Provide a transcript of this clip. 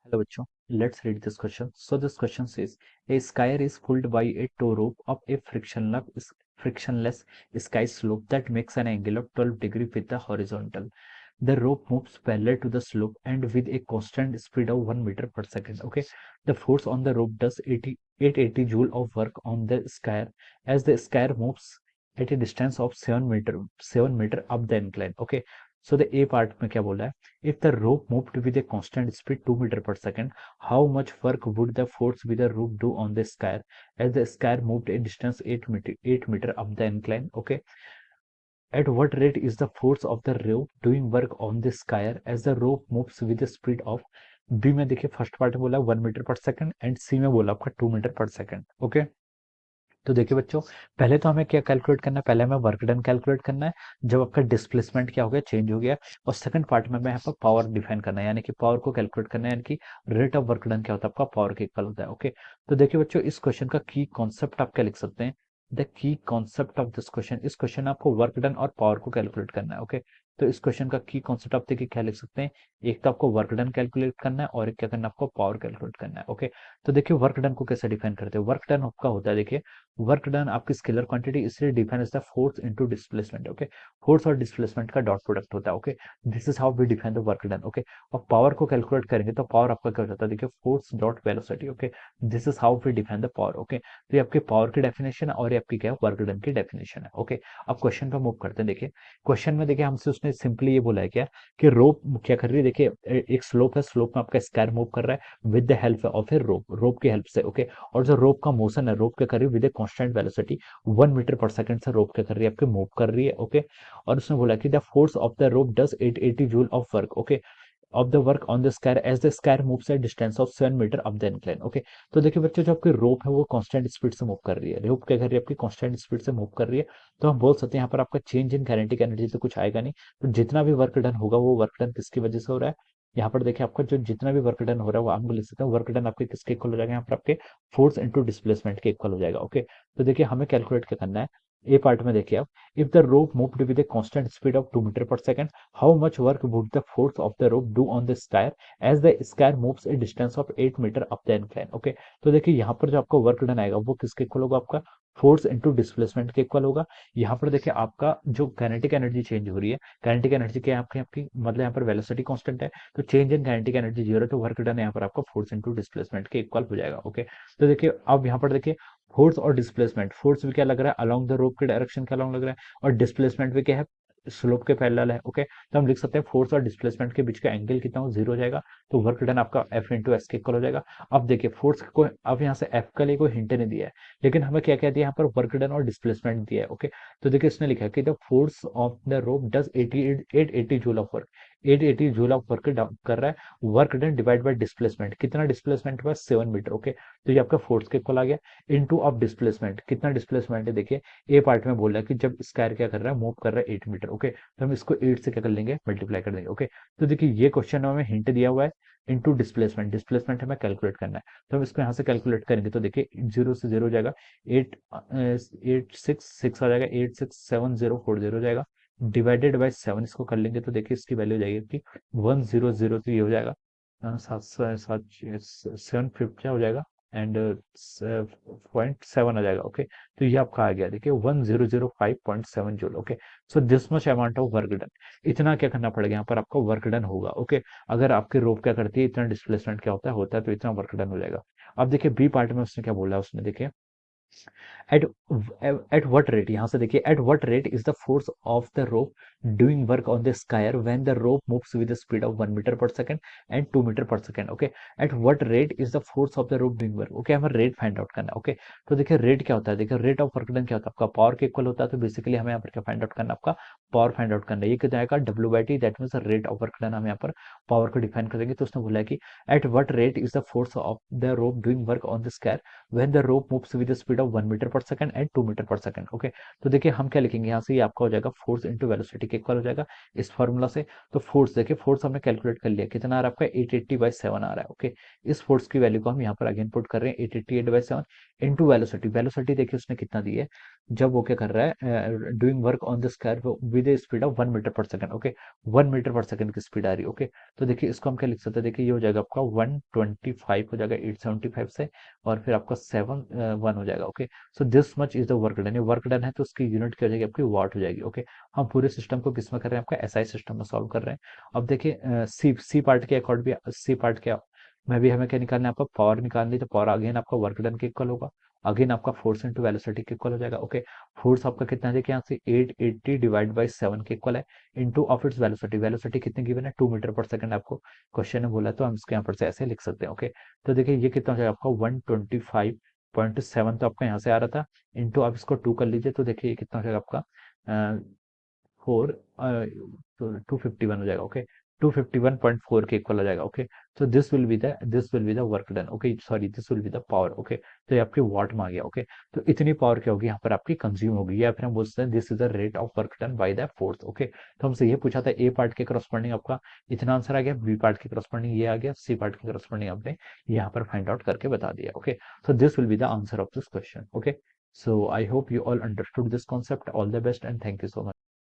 Hello, bachcho. Let's read this question. So this question says, a skier is pulled by a tow rope up a frictionless sky slope that makes an angle of 12 degrees with the horizontal. The rope moves parallel to the slope and with a constant speed of 1 meter per second. Okay, the force on the rope does 880 joule of work on the skier as the skier moves at a distance of 7 meter up the incline. Okay, so the A part में क्या बोला है? If the rope moved with a constant speed 2 meter per second, how much work would the force with the rope do on the skier as the skier moved a distance 8 meter up the incline? Okay. At what rate is the force of the rope doing work on the skier as the rope moves with the speed of B में देखिए first part में बोला 1 metre per second and सी में बोला आपका 2 metre per second. Okay, तो देखिए बच्चों, पहले तो हमें क्या कैलकुलेट करना है, पहले हमें वर्क डन कैलकुलेट करना है जब आपका डिस्प्लेसमेंट क्या हो गया, चेंज हो गया. और सेकंड पार्ट में हमें यहाँ पर पावर डिफाइन करना है, यानी कि पावर को कैलकुलेट करना है, यानी कि रेट ऑफ वर्क डन क्या होता है आपका पावर के इक्वल होता है. ओके, तो देखिए बच्चों, इस क्वेश्चन का की कॉन्सेप्ट आप क्या लिख सकते हैं? The key concept of this question, इस क्वेश्चन में आपको वर्क डन और पावर को कैलकुलेट करना है. ओके, तो इस क्वेश्चन का की कॉन्सेप्ट आप देखिए क्या लिख सकते हैं? एक तो आपको वर्क डन कैलकुलेट करना है और एक क्या करना है, आपको पावर कैलकुलेट करना है. ओके, तो देखिए वर्क डन को कैसे डिफाइन करते हैं? वर्क डन आपका होता है, देखिए वर्क डन आपकी स्केलर क्वांटिटी, इसलिए define as the force into displacement. Okay, force और डिस्प्लेसमेंट का डॉट प्रोडक्ट होता है. Okay, this is how we define the work done. Okay, और पावर को कैलकुलेट करेंगे तो पावर आपका क्या हो जाता है? देखिए force dot velocity. Okay, this is how we define the power. Okay, तो ये आपकी पावर की डेफिनेशन है और ये आपकी क्या है, वर्क डन की डेफिनेशन है. ओके, अब क्वेश्चन पे मूव करते हैं. देखिए क्वेश्चन में देखिए हमसे उसने सिंपली ये बोला है क्या कि रोप क्या कर रही है? देखिए एक स्लोप है, स्लोप में आपका स्क्वायर मूव कर रहा है विद द हेल्प ऑफ ए रोप, रोप की हेल्प से. ओके, और जो रोप का मोशन है, रोप क्या कर रही है with a constant velocity 1 metre per second से रोप क्या कर रही है, आपके मूव कर रही है. ओके, और उसने बोला कि the force of the rope does 880 joule of work. Okay, of the work on the square as the square moves at distance of 7 metre up the incline. Okay, तो देखिए बच्चों, जो आपकी रोप है वो कांस्टेंट स्पीड से मूव कर रही है. रोप क्या कर रही है? आपकी कांस्टेंट स्पीड से मूव कर रही है. तो हम बोल सकते हैं यहाँ पर आपका चेंज इन काइनेटिक एनर्जी तो कुछ आएगा नहीं. तो जितना भी वर्क डन होगा वो वर्क डन किसकी वजह से हो रहा है? यहाँ पर देखिए आपका जो जितना भी वर्क डन हो रहा है वो आप लिख सकते हैं वर्क डन आपके किसके इक्वल हो जाएगा? यहाँ पर आपके फोर्स इंटू डिस्प्लेसमेंट के इक्वल हो जाएगा. ओके, तो देखिए हमें कैलकुलेट क्या करना है? ए पार्ट में देखिए आप, if the rope moved with a constant speed of 2 metre per second, how much work would the force of the rope do on the square as the square moves a distance of 8 metre up the incline. Okay, तो देखिए यहाँ पर जो आपका work done आएगा वो किसके equal होगा? आपका फोर्स इंटू डिस्प्लेसमेंट के इक्वल होगा. यहाँ पर देखिए आपका जो काइनेटिक एनर्जी चेंज हो रही है, काइनेटिक एनर्जी क्या है आपकी आपकी मतलब यहाँ पर वेलोसिटी कांस्टेंट है, तो change in kinetic energy zero, तो वर्क डन यहाँ पर आपका फोर्स इंटू डिस्प्लेसमेंट के इक्वल हो जाएगा. ओके, तो देखिए अब यहाँ पर देखिए फोर्स और डिस्प्लेसमेंट, फोर्स भी क्या लग रहा है? अलोंग द रोप के डायरेक्शन के अलोंग लग रहा है, और डिस्प्लेसमेंट भी क्या है? स्लोप के पैरेलल है. ओके, तो हम लिख सकते हैं फोर्स और डिस्प्लेसमेंट के बीच का एंगल कितना हो? जीरो हो जाएगा. तो वर्क डन आपका एफ इंटू एस के इक्वल हो जाएगा. अब देखिए फोर्स को अब यहाँ से एफ का लिए कोई हिंट नहीं दिया है, लेकिन हमें क्या क्या दिया यहाँ पर? वर्क डन और डिस्प्लेसमेंट दिया है. ओके, तो देखिए इसने लिखा है कि the force of the rope does 880 joule of work, 880 joule of work कर रहा है. Work done divide by displacement, कितना डिस्प्लेसमेंट हुआ? 7 मीटर. ओके, तो ये आपका फोर्स के इक्वल आ गया. इनटू ऑफ डिस्प्लेसमेंट, कितना डिस्प्लेसमेंट है? देखिए ए पार्ट में बोल रहा है कि जब स्क्वायर क्या कर रहा है? मूव कर रहा है 8 मीटर. ओके, तो हम इसको 8 से क्या कर लेंगे? मल्टीप्लाई कर देंगे. ओके, तो देखिए ये क्वेश्चन में हमें हिंट दिया हुआ है इनटू डिस्प्लेसमेंट, डिस्प्लेसमेंट हमें कैलकुलेट करना है. तो हम इसको यहाँ से कैलकुलेट करेंगे तो देखिए जीरो से जीरो हो जाएगा, 8 8 6 6 आ जाएगा, 867040 हो जाएगा, डिवाइडेड बाय 7 इसको कर लेंगे तो देखिए इसकी वैल्यू हो जाएगी आपकी 1003 हो जाएगा. 750 हो जाएगा एंड 0.7 आ जाएगा. ओके, तो ये आपका आ गया देखिए 1005.7 joule. Okay, so this much amount of work done, इतना क्या करना पड़ेगा? यहाँ पर आपका वर्क डन होगा. ओके, अगर आपकी रोप क्या करती है, इतना डिस्प्लेसमेंट क्या होता है तो इतना वर्क डन हो जाएगा. अब देखिए बी पार्ट में उसने क्या बोला है? उसने देखिए एट एट व्हाट रेट, यहां से देखिए at what rate is the force of the rope doing work on the square when the rope moves with the speed of 1 metre per second and 2 metre per second. Okay, at what rate is the force of the rope doing work. Okay, हमें rate find out करना है. Okay, तो देखिए rate क्या होता है? देखिए rate of work done क्या होता है? आपका पावर के इक्वल होता है, तो बेसिकली हमें यहाँ पर क्या फाइंड आउट करना है? आपका पावर फाइंड आउट करना है. ये कितना आएगा? W/T, that means rate of work done. हम यहाँ पर पावर को डिफाइन करेंगे तो उसने बोला है कि at what rate is the force of the rope doing work on the square when the rope moves with the speed of 1 metre per second and 2 metre per second. Okay, तो देखिए हम क्या लिखेंगे यहाँ से? ये आपका हो जाएगा फोर्स इंटू वेलोसिटी के इक्वल हो जाएगा इस फॉर्मूला से। तो फोर्स देखिए, फोर्स हमने कैलकुलेट कर लिया, कितना आ रहा है आपका 880/7 आ रहा है। ओके, इस फोर्स की वैल्यू को हम यहाँ पर अगेन पुट कर रहे हैं 888/7 इंटू वेलोसिटी। वेलोसिटी देखिए उसने कितना दी है, जब वो क्या कर रहा है, doing work on the square with a speed of 1 metre per second. Okay, 1 metre per second की स्पीड आ रही है। ओके, तो देखिए इसको हम क्या लिख सकते हैं, देखिए ये हो जाएगा आपका 125 हो जाएगा 875 से, और फिर आपका 7 1 हो जाएगा। Okay, so this much is the work done, ये वर्क डन है तो उसकी यूनिट क्या हो जाएगी आपकी, वाट हो जाएगी। ओके, हम पूरे सिस्टम को किस में कर रहे हैं, आपका एसआई सिस्टम में सॉल्व कर रहे हैं। अब देखिए सी पार्ट के अकॉर्ड भी, सी पार्ट के में भी हमें क्या निकालना है, आपका पावर निकालनी है, तो पावर अगेन आपका वर्क डन के इक्वल होगा, अगेन आपका फोर्स इंटू वेलोसिटी के इक्वल हो जाएगा। ओके, फोर्स आपका कितना है, देखिए यहाँ से 880/7 के इक्वल है, into of its velocity. Velocity कितनी गिवन है, 2 मीटर पर सेकंड आपको क्वेश्चन में बोला है, तो हम इसके यहाँ पर से ऐसे लिख सकते हैं। ओके, तो देखिए ये कितना हो जाएगा आपका 125.7 तो आपका यहाँ से आ रहा था, इंटू आप इसको 2 कर लीजिए, तो देखिए ये कितना हो जाएगा आपका 4 तो 251 हो जाएगा। ओके, 251.4 के इक्वल हो जाएगा। ओके, तो this will be the work done. Okay, sorry, this will be the power. Okay, तो ये आपके वाट में आ गया। ओके, तो इतनी पावर क्या होगी यहाँ पर आपकी कंज्यूम होगी, या फिर हम बोल सकते हैं this is the rate of work done by the force. Okay, तो हमसे ये पूछा था ए पार्ट के करस्पॉन्डिंग आपका इतना आंसर आ गया, बी पार्ट के करस्पॉन्डिंग ये आ गया, सी पार्ट के करस्पॉन्डिंग आपने यहाँ पर फाइंड आउट करके बता दिया। Okay, so this will be the answer of this question. Okay, so I hope you all understood this concept. All the best and thank you so much.